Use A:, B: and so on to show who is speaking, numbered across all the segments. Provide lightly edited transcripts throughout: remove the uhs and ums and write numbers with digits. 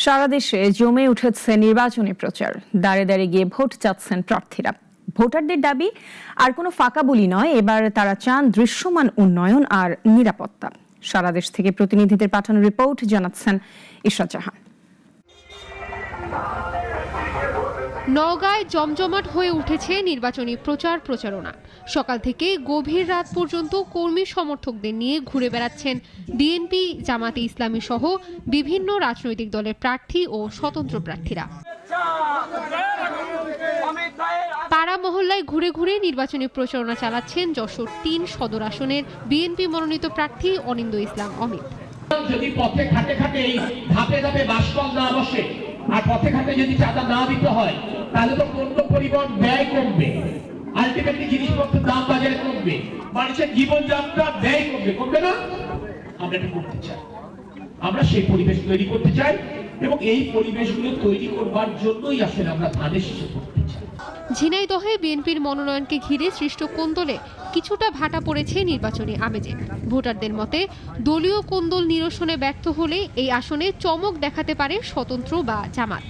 A: সারা দেশে জমে উঠেছে নির্বাচনী প্রচার। দাঁড়ে দাঁড়িয়ে গিয়ে ভোট চাচ্ছেন প্রার্থীরা। ভোটারদের দাবি আর কোনো ফাঁকা বলি নয়, এবার তারা চান দৃশ্যমান উন্নয়ন আর নিরাপত্তা। সারা দেশ থেকে প্রতিনিধিদের পাঠানো রিপোর্ট জানাচ্ছেন ইশরাত জাহান।
B: নওগাঁয় জমজমাট হয়ে উঠেছে নির্বাচনী প্রচারণা। সকাল থেকে গভীর রাত পর্যন্ত কর্মী সমর্থকদের নিয়ে ঘুরে বেড়াচ্ছেন বিএনপি, জামাতে ইসলামী সহ বিভিন্ন রাজনৈতিক দলের প্রার্থী ও স্বতন্ত্র প্রার্থীরা। পাড়া মহল্লায় ঘুরে ঘুরে নির্বাচনী প্রচারণা চালাচ্ছেন যশোর ৩ সদর আসনের বিএনপি মনোনীত প্রার্থী অনিন্দ ইসলাম অমিত।
C: যদি পথে ঘাটে ঘাটে এই ধাপে ধাপে বাসকল না বসে আর পথে ঘাটে যদি চাঁদা না দিতে হয়, তাহলে তো পণ্য পরিবহন ব্যয় কমবে, আলটিমেটলি জিনিসপত্রের দাম বাজারে কমবে, মানুষের জীবনযাত্রা ব্যয় কমবে না। আমরা এটা করতে চাই, আমরা সেই পরিবেশ তৈরি করতে চাই এবং এই পরিবেশগুলো তৈরি করবার জন্যই আসলে আমরা ধানের শীষ করতে চাই।
B: ঝিনাইদহে বিএনপির মনোনয়নকে ঘিরে সৃষ্ট কোন্দলে কিছুটা ভাটা পড়েছে নির্বাচনী আমেজে। ভোটারদের মতে দলীয় কোন্দল নিরসনে ব্যর্থ হলে এই আসনে চমক দেখাতে পারে স্বতন্ত্র বা জামাত।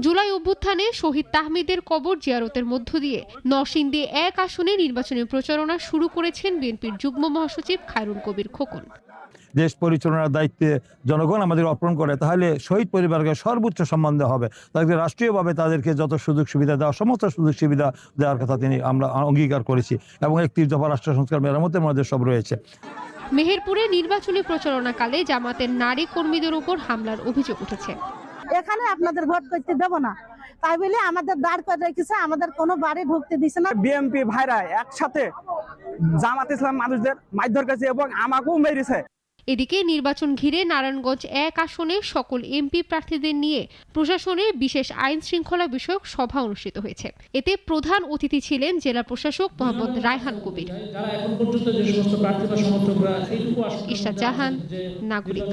B: জুলাই অভ্যুত্থানে শহীদ তাহমিদের কবর জিয়ারতের মধ্য দিয়ে নরসিংদী ১ আসনে নির্বাচনী প্রচারণা শুরু করেছেন বিএনপির যুগ্ম মহাসচিব খায়রুল কবির খোকন।
D: দেশ পরিচালনার দায়িত্বে জনগণ আমাদের অর্পণ করে, তাহলে শহীদ পরিবারকে সর্বোচ্চ সম্মান দেওয়া হবে। তাদেরকে রাষ্ট্রীয়ভাবে তাদেরকে যত সুযোগ সুবিধা দেওয়া, সমস্ত সুযোগ সুবিধা দেওয়ার কথা আমরা অঙ্গীকার করেছি এবং ৩১ দফা রাষ্ট্র সংস্কার মেরামতের মধ্যে সব রয়েছে।
B: মেহেরপুরে নির্বাচনী প্রচারণাকালে জামাতের নারী কর্মীদের উপর হামলার অভিযোগ উঠেছে।
E: এখানে আপনাদের ভোট করতে দেব না, তাই বলে আমাদের দাঁড় করে রেখেছে, আমাদের কোনো বাড়ি ঢুকতে দিছে না।
F: বিএনপি ভাইরা একসাথে জামাত ইসলাম মানুষদের মারধর করেছে এবং আমাকেও মেরেছে।
B: এদিকে নির্বাচন ঘিরে নারায়ণগঞ্জ ১ আসনে সকল এমপি প্রার্থীদের নিয়ে প্রশাসনের বিশেষ আইন শৃঙ্খলা বিষয়ক সভা অনুষ্ঠিত হয়েছে। এতে প্রধান অতিথি ছিলেন জেলা প্রশাসক মোহাম্মদ রায়হান কবির। ইশরাত জাহান, নাগরিক।